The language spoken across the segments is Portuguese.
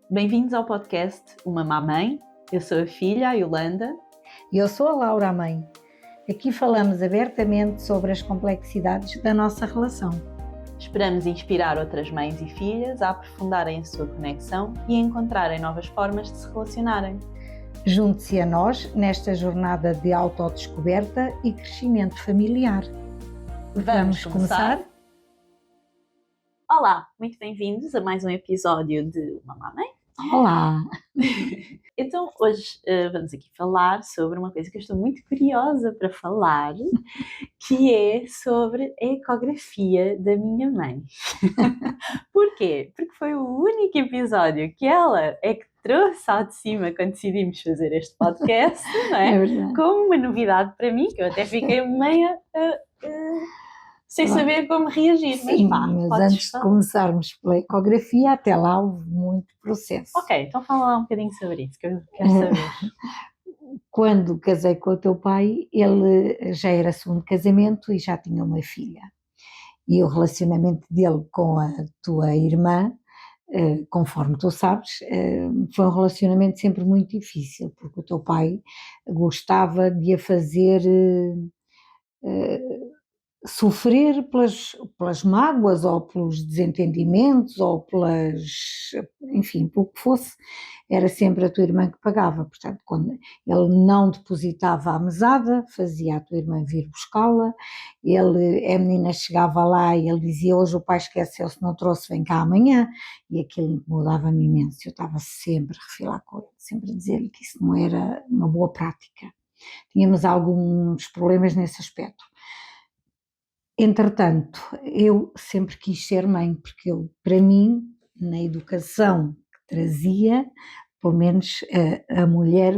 Bem-vindos ao podcast Uma Má Mãe. Eu sou a filha, a Yolanda. E eu sou a Laura, a mãe. Aqui falamos abertamente sobre as complexidades da nossa relação. Esperamos inspirar outras mães e filhas a aprofundarem a sua conexão e a encontrarem novas formas de se relacionarem. Junte-se a nós nesta jornada de autodescoberta e crescimento familiar. Vamos começar? Olá, muito bem-vindos a mais um episódio de Uma Má Mãe. Olá! Então, hoje vamos aqui falar sobre uma coisa que eu estou muito curiosa para falar, que é sobre a ecografia da minha mãe. Porquê? Porque foi o único episódio que ela é que trouxe ao de cima quando decidimos fazer este podcast, não é? É verdade. Como uma novidade para mim, que eu até fiquei meia sem saber como reagir. Sim, mas mas antes de começarmos pela ecografia, até lá houve muito processo. Ok, então fala lá um bocadinho sobre isso, que eu quero saber. Quando casei com o teu pai, ele já era segundo casamento e já tinha uma filha. E o relacionamento dele com a tua irmã, conforme tu sabes, foi um relacionamento sempre muito difícil, porque o teu pai gostava de a fazer sofrer pelas mágoas ou pelos desentendimentos ou enfim, pelo que fosse, era sempre a tua irmã que pagava. Portanto, quando ele não depositava a mesada, fazia a tua irmã vir buscá-la, a menina chegava lá e ele dizia: hoje o pai esqueceu-se, não trouxe, vem cá amanhã, e aquilo incomodava-me imenso. Eu estava sempre a refilar com ele, sempre a dizer-lhe que isso não era uma boa prática. Tínhamos alguns problemas nesse aspecto. Entretanto, eu sempre quis ser mãe, porque para mim, na educação que trazia, pelo menos a mulher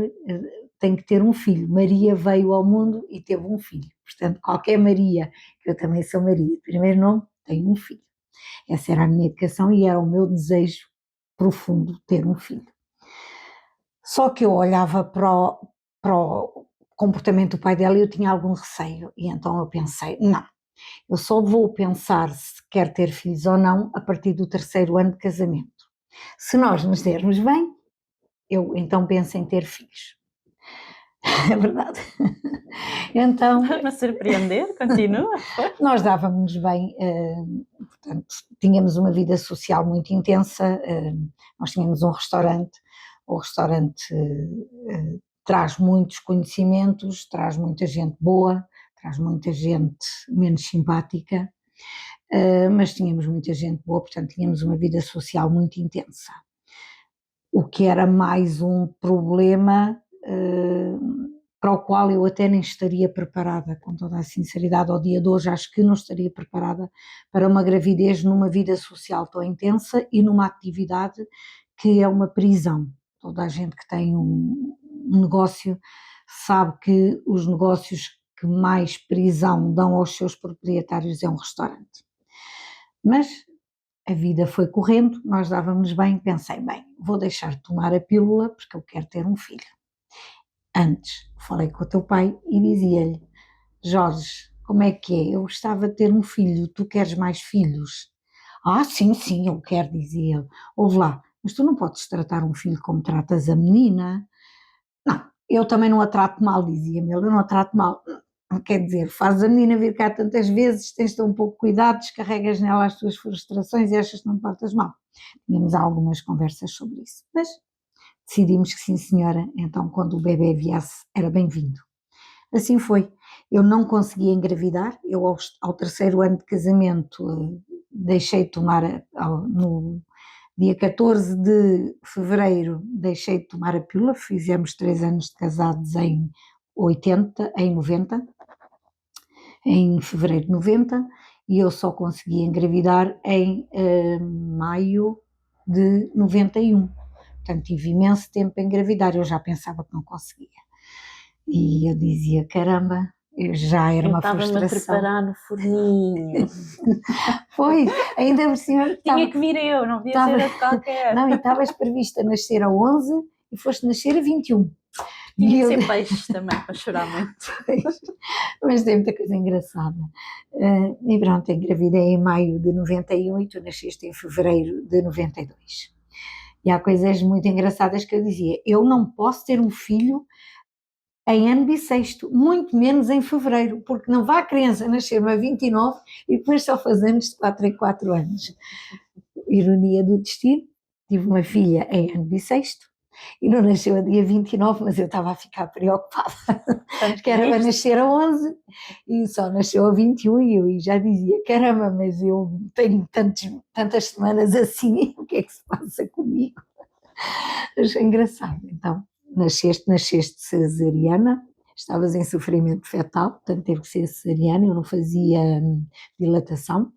tem que ter um filho. Maria veio ao mundo e teve um filho. Portanto, qualquer Maria, que eu também sou Maria, primeiro nome, tem um filho. Essa era a minha educação e era o meu desejo profundo, ter um filho. Só que eu olhava para o comportamento do pai dela e eu tinha algum receio. E então eu pensei, não. Eu só vou pensar se quer ter filhos ou não a partir do 3º ano de casamento. Se nós nos dermos bem, eu então penso em ter filhos. É verdade. Então, Para surpreender, continua. nós dávamos bem, portanto, tínhamos uma vida social muito intensa, nós tínhamos um restaurante, o restaurante traz muitos conhecimentos, traz muita gente boa, traz muita gente menos simpática, mas tínhamos muita gente boa, portanto tínhamos uma vida social muito intensa. O que era mais um problema para o qual eu até nem estaria preparada, com toda a sinceridade, ao dia de hoje acho que não estaria preparada para uma gravidez numa vida social tão intensa e numa atividade que é uma prisão. Toda a gente que tem um negócio sabe que os negócios que mais prisão dão aos seus proprietários é um restaurante. Mas a vida foi correndo, nós dávamos bem, pensei, bem, vou deixar de tomar a pílula porque eu quero ter um filho. Antes, falei com o teu pai e dizia-lhe: Jorge, como é que é? Eu gostava de ter um filho, tu queres mais filhos? Ah, sim, eu quero, dizia ele. Ouve lá, mas tu não podes tratar um filho como tratas a menina. Não, eu também não a trato mal, dizia-me ele, eu não a trato mal. Quer dizer, fazes a menina vir cá tantas vezes, tens de ter um pouco de cuidado, descarregas nela as tuas frustrações e achas que não te portas mal. Tínhamos algumas conversas sobre isso, mas decidimos que sim senhora, então quando o bebê viesse era bem-vindo. Assim foi, eu não conseguia engravidar, eu ao 3º ano de casamento deixei de tomar, no dia 14 de fevereiro deixei de tomar a pílula, fizemos 3 anos de casados em 90, em fevereiro de 90, e eu só consegui engravidar em maio de 91. Portanto, tive imenso tempo a engravidar, eu já pensava que não conseguia. E eu dizia, caramba, já era uma frustração. Estava-me a preparar no forninho. Foi, ainda por cima... Tinha que vir eu, não podia ser a qualquer. Não, e estavas prevista nascer a 11 e foste nascer a 21. Tinha que ser peixes também, para chorar muito. Mas tem muita coisa engraçada. E pronto, engravidei em maio de 91 e tu nasceste em fevereiro de 92. E há coisas muito engraçadas que eu dizia, eu não posso ter um filho em ano bissexto, muito menos em fevereiro, porque não vá a criança nascer-me a 29 e depois só faz anos de 4 em 4 anos. Ironia do destino, tive uma filha em ano bissexto e não nasceu a dia 29, mas eu estava a ficar preocupada, que era para nascer a 11 e só nasceu a 21 e eu já dizia, caramba, mas eu tenho tantas semanas assim, o que é que se passa comigo? Achei engraçado, então. Nasceste cesariana, estavas em sofrimento fetal, portanto teve que ser cesariana, eu não fazia dilatação,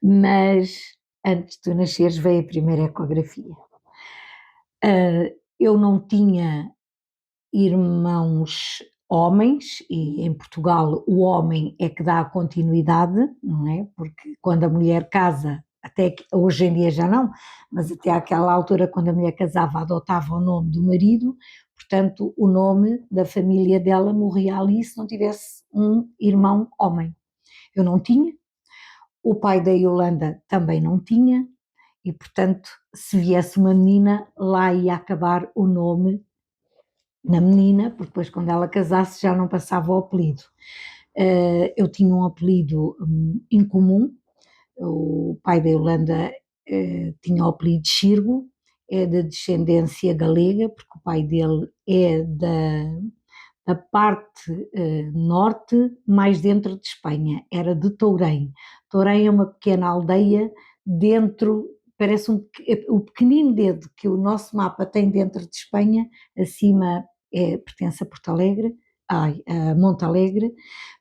mas antes de tu nasceres veio a primeira ecografia. Eu não tinha irmãos homens, e em Portugal o homem é que dá a continuidade, não é? Porque quando a mulher casa, até que, hoje em dia já não, mas até àquela altura quando a mulher casava adotava o nome do marido, portanto o nome da família dela morria ali se não tivesse um irmão homem. Eu não tinha, o pai da Yolanda também não tinha, e portanto se viesse uma menina lá ia acabar o nome na menina, porque depois quando ela casasse já não passava o apelido. Eu tinha um apelido incomum, o pai da Yolanda tinha o apelido Xirgo, é de descendência galega, porque o pai dele é da parte norte, mais dentro de Espanha, era de Tourém. Tourém é uma pequena aldeia dentro, parece o pequenino dedo que o nosso mapa tem dentro de Espanha, acima pertence a Porto Alegre, a Monte Alegre,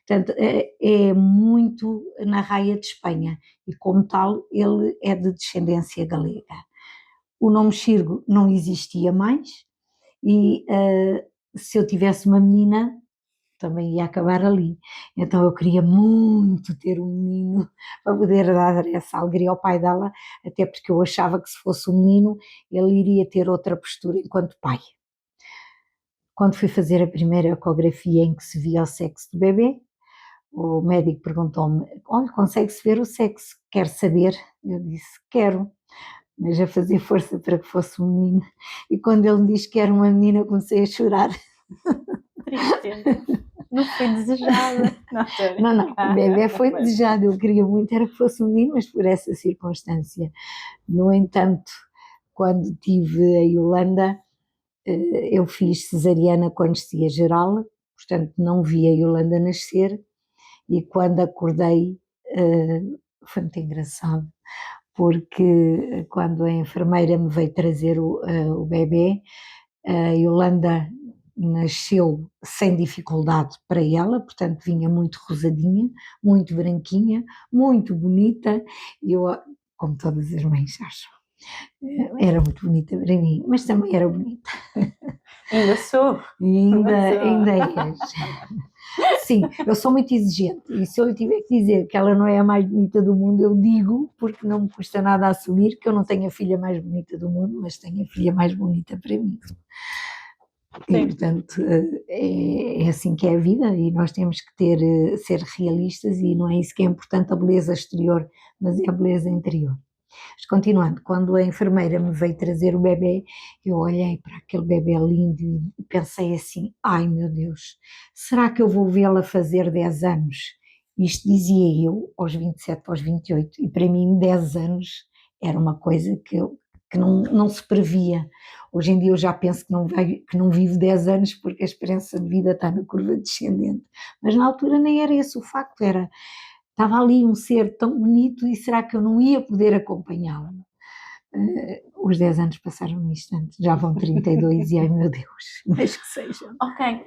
portanto é muito na raia de Espanha e como tal ele é de descendência galega. O nome Xirgo não existia mais e se eu tivesse uma menina também ia acabar ali, então eu queria muito ter um menino para poder dar essa alegria ao pai dela, até porque eu achava que se fosse um menino ele iria ter outra postura enquanto pai. Quando fui fazer a primeira ecografia em que se via o sexo do bebê, o médico perguntou-me, olha, consegue-se ver o sexo, quer saber? Eu disse, quero, mas a fazer força para que fosse um menino, e quando ele me disse que era uma menina comecei a chorar. Tristeza. Não foi desejada. Não, o bebê foi desejado, eu queria muito era que fosse um menino, mas por essa circunstância. No entanto, quando tive a Yolanda, eu fiz cesariana com anestesia geral, portanto não vi a Yolanda nascer, e quando acordei foi muito engraçado, porque quando a enfermeira me veio trazer o bebê, a Yolanda nasceu sem dificuldade para ela, portanto vinha muito rosadinha, muito branquinha, muito bonita, e eu, como todas as mães acham, era muito bonita para mim, mas também era bonita. Ainda sou. Ainda és. Sim, eu sou muito exigente e se eu lhe tiver que dizer que ela não é a mais bonita do mundo, eu digo, porque não me custa nada assumir que eu não tenho a filha mais bonita do mundo, mas tenho a filha mais bonita para mim. E, portanto, é assim que é a vida e nós temos que ser realistas e não é isso que é importante, a beleza exterior, mas é a beleza interior. Mas continuando, quando a enfermeira me veio trazer o bebê, eu olhei para aquele bebê lindo e pensei assim, ai meu Deus, será que eu vou vê-la fazer 10 anos? Isto dizia eu aos 27, aos 28, e para mim 10 anos era uma coisa que não se previa. Hoje em dia eu já penso que não vivo 10 anos porque a esperança de vida está na curva descendente, mas na altura nem era esse o facto, estava ali um ser tão bonito e será que eu não ia poder acompanhá-lo? Os 10 anos passaram no instante, já vão 32 e ai meu Deus, mas que seja. Ok,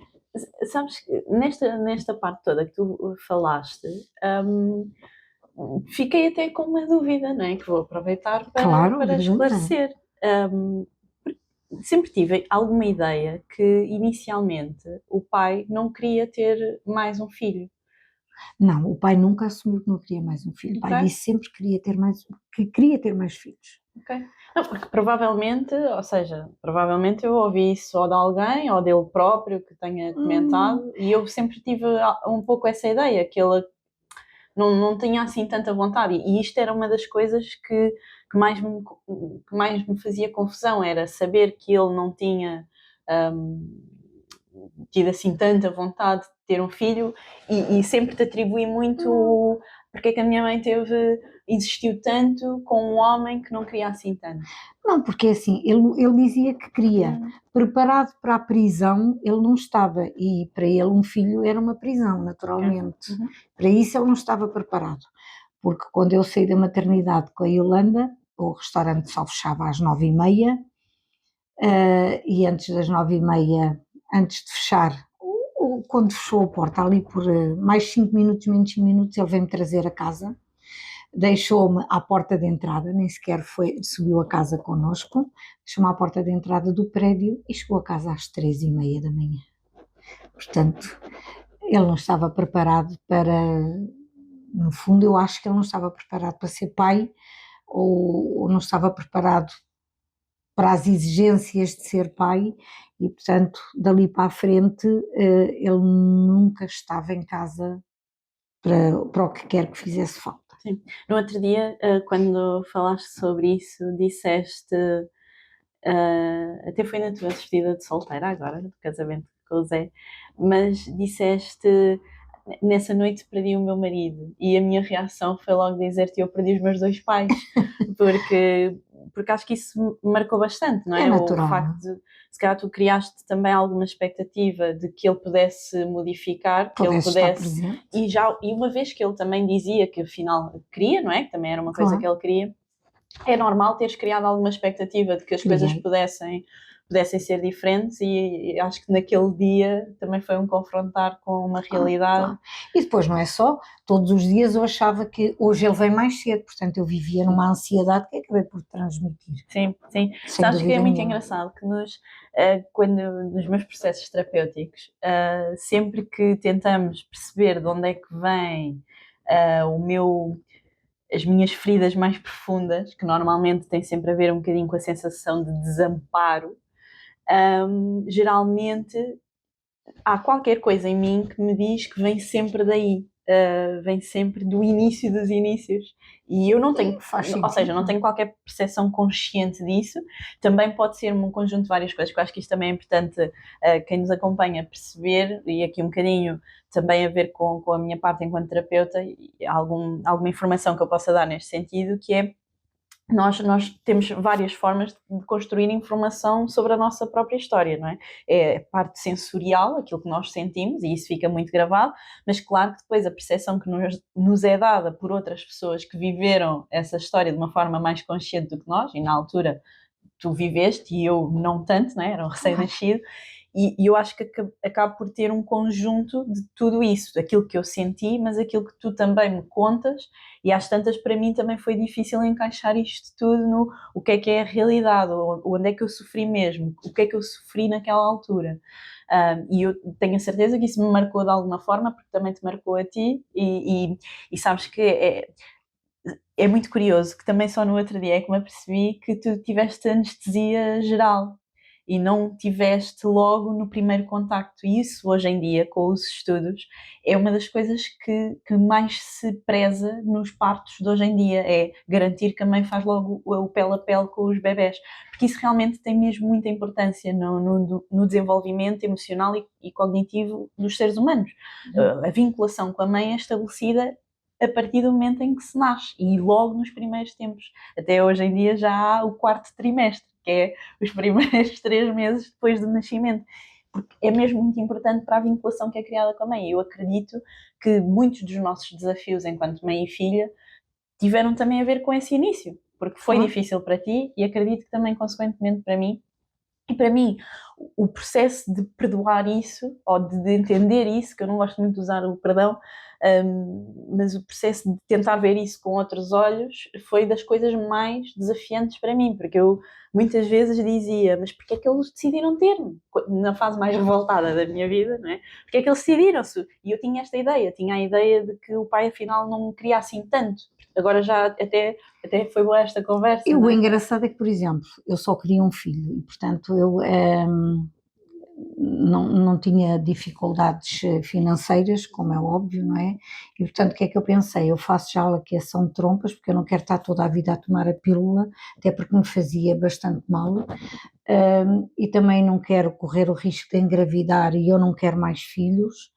sabes que nesta parte toda que tu falaste, fiquei até com uma dúvida, não é? Que vou aproveitar para esclarecer. Sempre tive alguma ideia que inicialmente o pai não queria ter mais um filho. Não, o pai nunca assumiu que não queria mais um filho. O pai disse sempre que queria ter mais filhos. Ok. Não, porque provavelmente eu ouvi isso ou de alguém ou dele próprio que tenha comentado e eu sempre tive um pouco essa ideia, que ele não tinha assim tanta vontade. E isto era uma das coisas que mais me fazia confusão, era saber que ele não tinha tido assim tanta vontade de ter um filho e sempre te atribuí muito porque é que a minha mãe insistiu tanto com um homem que não queria assim tanto. Não, porque assim, ele dizia que queria, preparado para a prisão, ele não estava, e para ele um filho era uma prisão, naturalmente. Para isso ele não estava preparado, porque quando eu saí da maternidade com a Yolanda, o restaurante só fechava às 9h30, e antes das 9h30, antes de fechar, quando fechou a porta, ali por mais 5 minutos, menos 5 minutos, ele veio-me trazer a casa, deixou-me à porta de entrada, nem sequer subiu a casa connosco, deixou-me à porta de entrada do prédio e chegou a casa às 3h30 da manhã. Portanto, ele não estava preparado para, no fundo eu acho que ele não estava preparado para ser pai, ou não estava preparado para as exigências de ser pai, e portanto dali para a frente ele nunca estava em casa para o que quer que fizesse falta. Sim. No outro dia, quando falaste sobre isso, disseste, até foi na tua despedida de solteira agora, do casamento com o Zé, mas disseste, nessa noite perdi o meu marido, e a minha reação foi logo dizer-te, eu perdi os meus 2 pais, porque acho que isso me marcou bastante, não é? É natural. O facto de, se calhar tu criaste também alguma expectativa de que ele pudesse modificar, que ele pudesse, e uma vez que ele também dizia que afinal queria, não é? Que também era uma coisa que ele queria, é normal teres criado alguma expectativa de que as coisas pudessem ser diferentes, e acho que naquele dia também foi um confrontar com uma realidade. E depois não é só, todos os dias eu achava que hoje ele vem mais cedo, portanto eu vivia numa ansiedade que acabei por transmitir. Sim. Sabes que é muito engraçado que quando nos meus processos terapêuticos, sempre que tentamos perceber de onde é que vem as minhas feridas mais profundas, que normalmente têm sempre a ver um bocadinho com a sensação de desamparo, geralmente há qualquer coisa em mim que me diz que vem sempre daí, vem sempre do início dos inícios. E eu não tenho, ou seja, não tenho qualquer percepção consciente disso. Também pode ser um conjunto de várias coisas, que eu acho que isto também é importante quem nos acompanha perceber, e aqui um bocadinho também a ver com a minha parte enquanto terapeuta, e alguma informação que eu possa dar neste sentido, que é nós temos várias formas de construir informação sobre a nossa própria história, não é? É a parte sensorial, aquilo que nós sentimos, e isso fica muito gravado, mas claro que depois a percepção que nos é dada por outras pessoas que viveram essa história de uma forma mais consciente do que nós, e na altura tu viveste e eu não tanto, não é? Era um recém-nascido, e eu acho que acabo por ter um conjunto de tudo isso, aquilo que eu senti, mas aquilo que tu também me contas, e às tantas para mim também foi difícil encaixar isto tudo no o que é a realidade, onde é que eu sofri mesmo, o que é que eu sofri naquela altura. E eu tenho a certeza que isso me marcou de alguma forma, porque também te marcou a ti, e sabes que é muito curioso que também só no outro dia é que me apercebi que tu tiveste anestesia geral e não tiveste logo no primeiro contacto. E isso, hoje em dia, com os estudos, é uma das coisas que mais se preza nos partos de hoje em dia, é garantir que a mãe faz logo o pele a pele com os bebés, porque isso realmente tem mesmo muita importância no desenvolvimento emocional e cognitivo dos seres humanos. A vinculação com a mãe é estabelecida a partir do momento em que se nasce, e logo nos primeiros tempos. Até hoje em dia já há o 4º trimestre, que é os primeiros 3 meses depois do nascimento, porque é mesmo muito importante para a vinculação que é criada com a mãe. Eu acredito que muitos dos nossos desafios enquanto mãe e filha tiveram também a ver com esse início, porque foi difícil para ti, e acredito que também consequentemente para mim. E para mim, o processo de perdoar isso, ou de entender isso, que eu não gosto muito de usar o perdão, mas o processo de tentar ver isso com outros olhos foi das coisas mais desafiantes para mim, porque eu muitas vezes dizia, mas porquê é que eles decidiram ter-me? Na fase mais revoltada da minha vida, não é? Porquê é que eles decidiram-se? E eu tinha esta ideia, tinha a ideia de que o pai afinal não me queria assim tanto. Agora já até foi boa esta conversa. E o engraçado é que, por exemplo, eu só queria um filho e, portanto, eu não tinha dificuldades financeiras, como é óbvio, não é? E portanto, o que é que eu pensei? Eu faço já a laqueação de trompas, porque eu não quero estar toda a vida a tomar a pílula, até porque me fazia bastante mal, e também não quero correr o risco de engravidar e eu não quero mais filhos,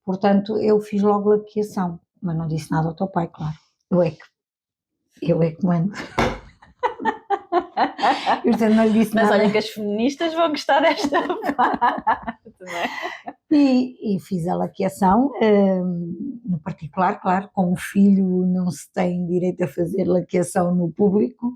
portanto, eu fiz logo laqueação, mas não disse nada ao teu pai, claro. Eu é que mando. E, portanto, não lhe disse Mas nada. olha que as feministas vão gostar desta parte, não é? E fiz a laqueação, no particular, claro, com um filho não se tem direito a fazer laqueação no público,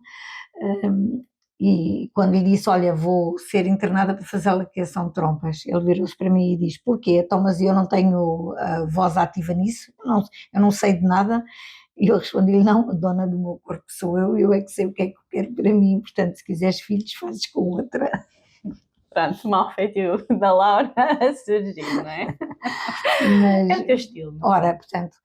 e quando lhe disse, olha, vou ser internada para fazer a laqueação de trompas, ele virou-se para mim e diz, porquê? Então, mas eu não tenho voz ativa nisso, não, eu não sei de nada, e eu respondi-lhe, não, a dona do meu corpo sou eu é que sei o que é que eu quero para mim, portanto, se quiseres filhos, fazes com outra. Pronto, mal feito da Laura a surgir, não é? Mas, é o teu estilo. Ora, portanto,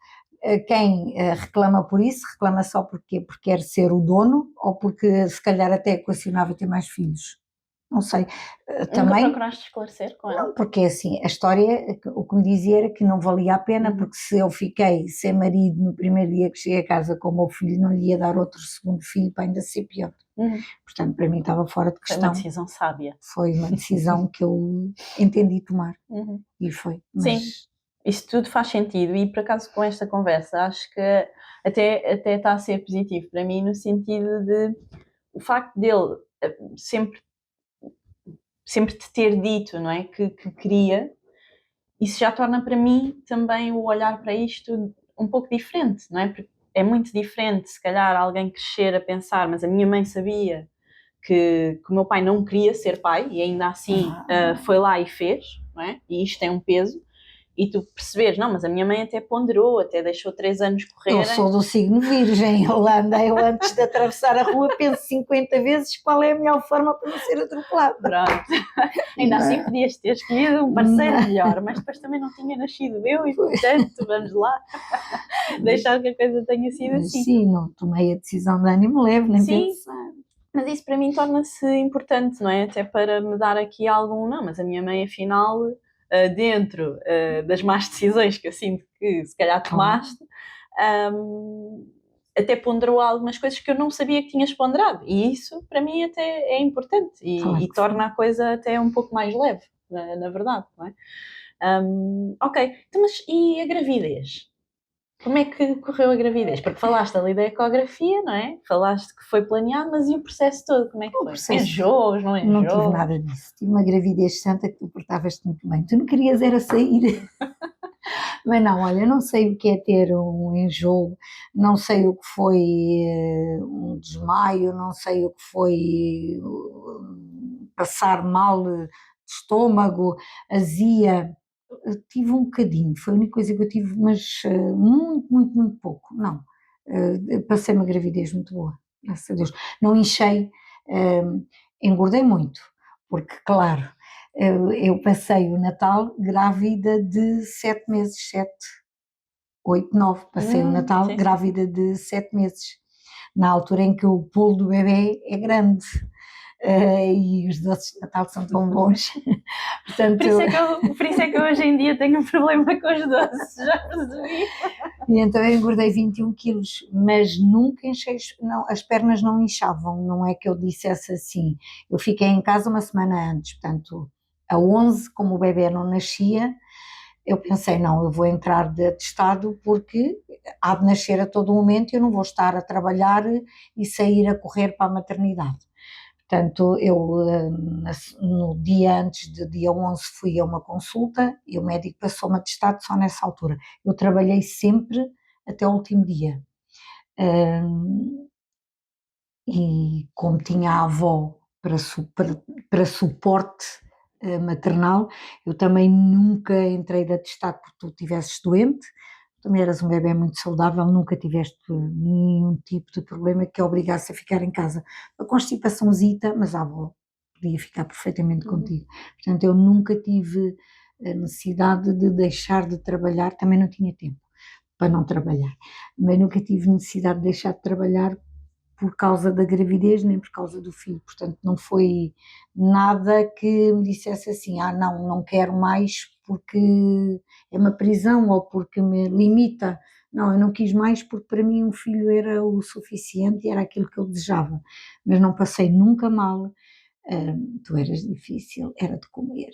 quem reclama por isso, reclama só porque quer ser o dono ou porque se calhar até equacionava ter mais filhos. Não sei. Nunca procuraste esclarecer com ela? Não, porque assim, a história, o que me dizia era que não valia a pena, porque se eu fiquei sem marido no primeiro dia que cheguei a casa com o meu filho, não lhe ia dar outro segundo filho para ainda ser pior. Portanto, para mim estava fora de questão. Foi uma decisão sábia. Foi uma decisão que eu entendi tomar. E foi. Mas... Sim, isso tudo faz sentido e por acaso com esta conversa acho que até está a ser positivo para mim no sentido de o facto dele sempre te ter dito, não é, que queria, isso já torna para mim também o olhar para isto um pouco diferente, não é? Porque é muito diferente, se calhar, alguém crescer a pensar, mas a minha mãe sabia que o meu pai não queria ser pai e ainda assim foi lá e fez, não é? E isto tem um peso. E tu percebes, não, mas a minha mãe até ponderou, até deixou 3 anos correrem. Eu sou do signo virgem, Holanda, eu antes de atravessar a rua penso 50 vezes qual é a melhor forma para não ser atropelada. Pronto, ainda assim podias ter escolhido um parceiro melhor, mas depois também não tinha nascido eu e portanto, vamos lá, deixar que a coisa tenha sido assim. Sim, não tomei a decisão de ânimo leve, nem pensar. Mas isso para mim torna-se importante, não é? Até para me dar aqui algum, não, mas a minha mãe afinal... dentro das más decisões que eu sinto que se calhar tomaste, até ponderou algumas coisas que eu não sabia que tinhas ponderado, e isso para mim até é importante e torna a coisa até um pouco mais leve, na verdade, não é? Ok, então, mas e a gravidez? Como é que correu a gravidez? Porque falaste ali da ecografia, não é? Falaste que foi planeado, mas e o processo todo? Como é que foi? Enjoos, não enjoos? Não tive nada disso. Tive uma gravidez santa que tu portavas-te muito bem. Tu não querias era sair. Mas não, olha, não sei o que é ter um enjoo, não sei o que foi um desmaio, não sei o que foi passar mal de estômago, azia. Eu tive um bocadinho, foi a única coisa que eu tive, mas muito, muito, muito pouco. Não, passei uma gravidez muito boa, graças a Deus. Não inchei, engordei muito, porque, claro, eu passei o Natal grávida de 7 meses, 7, 8, 9, passei o Natal grávida de 7 meses, na altura em que o pulo do bebê é grande. E os doces de Natal são tão bons. Portanto, por isso é que eu hoje em dia tenho um problema com os doces, já percebi. E então eu engordei 21 quilos, mas nunca enchei, não, as pernas não inchavam, não é que eu dissesse assim. Eu fiquei em casa uma semana antes, portanto, a 11, como o bebê não nascia, eu pensei, não, eu vou entrar de atestado porque há de nascer a todo momento e eu não vou estar a trabalhar e sair a correr para a maternidade. Portanto, eu no dia antes do dia 11 fui a uma consulta e o médico passou-me atestado só nessa altura. Eu trabalhei sempre até o último dia. E como tinha a avó para suporte maternal, eu também nunca entrei de atestado porque tu estivesses doente. Também eras um bebê muito saudável, nunca tiveste nenhum tipo de problema que obrigasse a ficar em casa. A constipaçãozita, mas a avó podia ficar perfeitamente contigo. Portanto, eu nunca tive a necessidade de deixar de trabalhar, também não tinha tempo para não trabalhar, mas nunca tive necessidade de deixar de trabalhar por causa da gravidez, nem por causa do filho, portanto não foi nada que me dissesse assim, não quero mais porque é uma prisão ou porque me limita. Não, eu não quis mais porque para mim um filho era o suficiente e era aquilo que eu desejava, mas não passei nunca mal. Tu eras difícil, era de comer.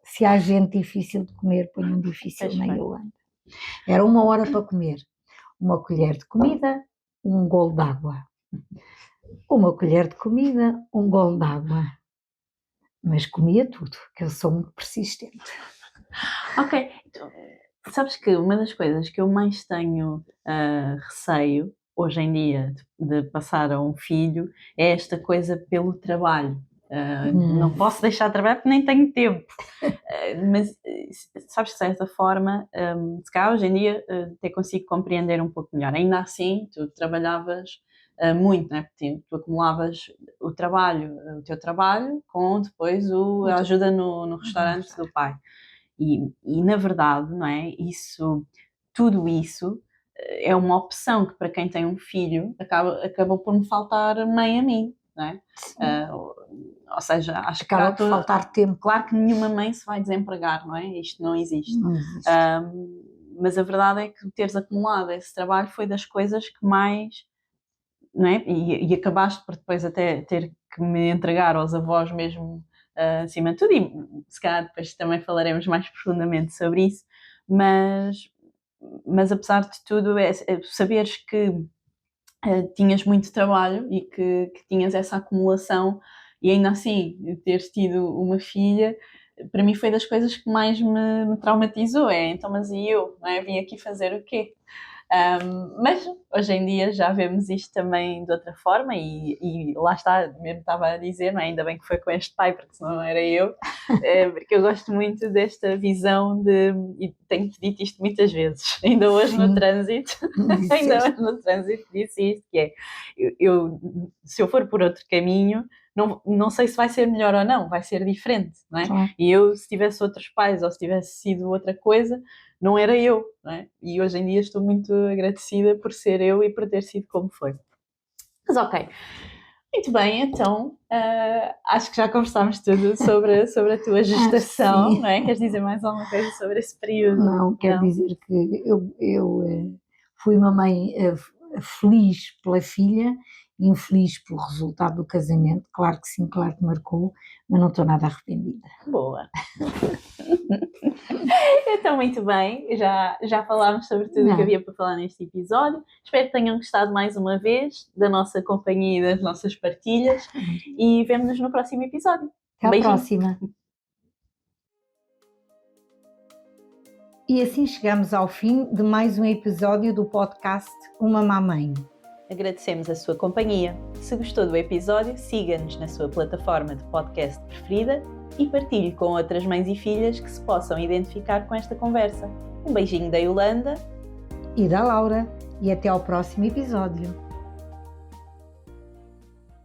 Se há gente difícil de comer, põe um difícil na Yolanda. Era 1 hora para comer, 1 colher de comida, 1 golo de água. 1 colher de comida, 1 golo de água. Mas comia tudo, que eu sou muito persistente. Ok, então, sabes que uma das coisas que eu mais tenho receio hoje em dia de passar a um filho é esta coisa pelo trabalho. Não posso deixar de trabalhar porque nem tenho tempo. Mas sabes que de certa forma, se calhar hoje em dia até consigo compreender um pouco melhor. Ainda assim, tu trabalhavas muito, né? Porque tu acumulavas o teu trabalho com depois a ajuda no restaurante do pai. E na verdade, não é? Tudo isso é uma opção que para quem tem um filho acaba por me faltar mãe a mim, não é? Ou seja, acho que acaba por faltar tempo. Claro que nenhuma mãe se vai desempregar, não é? Isto não existe. Mas a verdade é que teres acumulado esse trabalho foi das coisas que mais, não é? E acabaste por depois até ter que me entregar aos avós mesmo acima de tudo, e se calhar depois também falaremos mais profundamente sobre isso, mas apesar de tudo, saberes que tinhas muito trabalho e que tinhas essa acumulação e ainda assim teres tido uma filha, para mim foi das coisas que mais me traumatizou, então mas e eu, não é? Vim aqui fazer o quê? Mas hoje em dia já vemos isto também de outra forma e lá está, mesmo estava a dizer, não é? Ainda bem que foi com este pai, porque senão não era eu, porque eu gosto muito desta visão e tenho-te dito isto muitas vezes, ainda hoje no trânsito, disse isto, que é, se eu for por outro caminho, não sei se vai ser melhor ou não, vai ser diferente, não é? E eu, se tivesse outros pais ou se tivesse sido outra coisa, não era eu, não é? E hoje em dia estou muito agradecida por ser eu e por ter sido como foi. Mas ok, muito bem, então acho que já conversámos tudo sobre a tua gestação, não é? Queres dizer mais alguma coisa sobre esse período? Não, quero dizer que eu fui uma mãe feliz pela filha, infeliz pelo resultado do casamento, claro que sim, claro que marcou, mas não estou nada arrependida. Boa! Então, muito bem, já falámos sobre tudo o que havia para falar neste episódio. Espero que tenham gostado mais uma vez da nossa companhia e das nossas partilhas e vemo-nos no próximo episódio. Até à próxima! E assim chegamos ao fim de mais um episódio do podcast Uma Má Mãe. Agradecemos a sua companhia. Se gostou do episódio, siga-nos na sua plataforma de podcast preferida e partilhe com outras mães e filhas que se possam identificar com esta conversa. Um beijinho da Yolanda e da Laura e até ao próximo episódio.